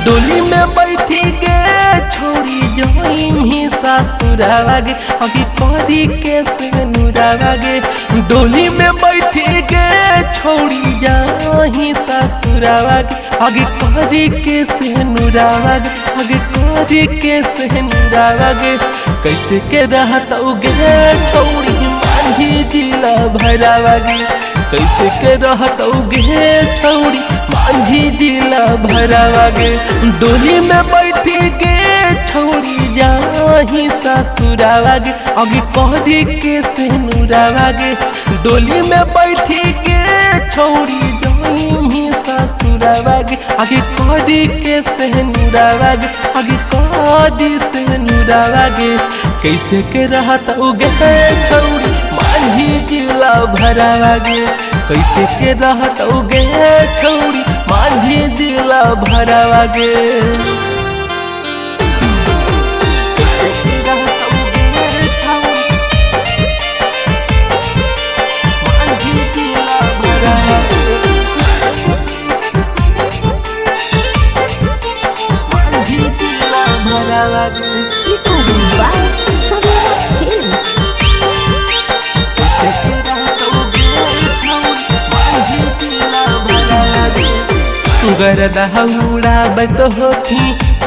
डोली में बैठी के छोड़ी जोइम ही ससुरावा गे अभी करी के सेनुरावा गे। डोली में बैठी के छोड़ी जाही ससुरावा गे आगे करी के सेनुरावा गे आगे करी के सेनुरावा गे। कैसे के रहत गे छोड़ी मांझी जिला भरावा गे कैसे के रहत गे छोड़ी मांझी जिला भरावा गे। डोली में बैठी के छोड़ी जाही ससुरावा गे आगे करी के सेनुरावा गे। डोली में बैठी के छोड़ी जाही ससुरावा गे आगे करी के सेनुरावा गे आगे करी सेनुरावा गे। कैसे के रहत गे छोड़ी मांझी जिला भरावा गे कैसे के रहत गे छोड़ी मांझी जिला भरावा गे। कैसे के रहत गे छोड़ी मांझी जिला भरावा गे मांझी जिला भरावा गे। गरदा उड़ाबत होती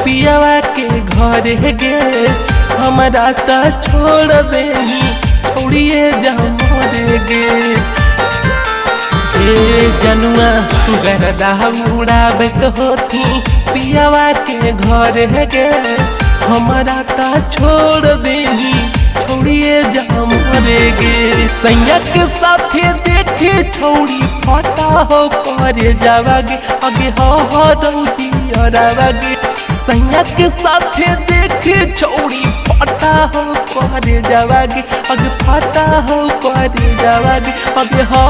पियावा के घर गे हमारा ता छोड़ देही छोड़िए जा मोरे गे। हे जनुआ गरदा उड़ाबत होती पियावा के घर गे हमारा ता छोड़ देही छोड़िए जा मोरे गे। सैया के साथे देखे छोड़ी फटा हो करे जावागे आगे हो रौदी अरावागे। सैया के साथे देखे छोड़ी फटा हो करे जावागे आगे फटा हो करे जावागे आगे हो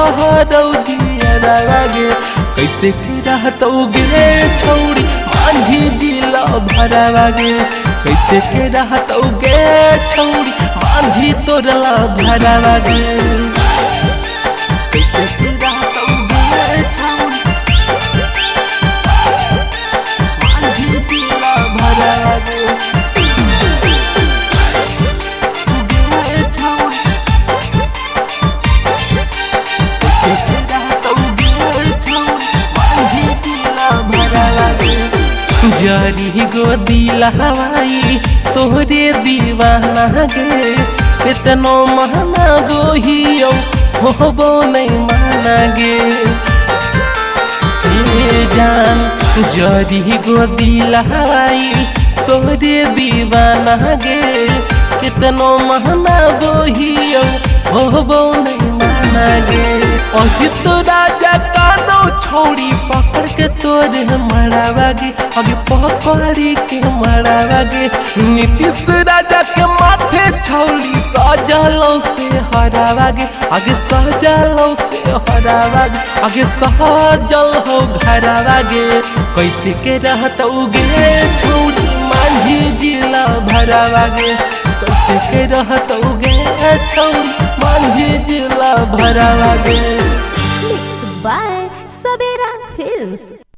रौदी अरावागे। कैसे के रहत गे छोड़ी मांझी जिला भरावागे कैसे के रहत गे छोड़ी मांझी तोरला भरावागे। कैसे के रहत गे छोड़ी मांझी जिला भरावागे जरी गोदी लहवाई तोहरे दीवाना गे कितनो महना गोहियो होबो नहीं माना गे। जान जरी गोदी लहवाई तोहरे दीवाना गे कितनो महना गोहियो होबो नहीं माना गे। अजित राजा कानो छोड़ी पकड़ के तोरे मरावा गे आगे पकड़ी के मरावा गे। नीतीश राजा के माथे छोड़ी सजलो से हरावा गे आगे सजलो से हरावा गे आगे सहजल हो घरावा गे। कैसे के रहत गे छोड़ी मांझी जिला भरावा गे कैसे के रहत गे छोड़ी मांझी जिला भरावा गे। Mixed by Sabera Films।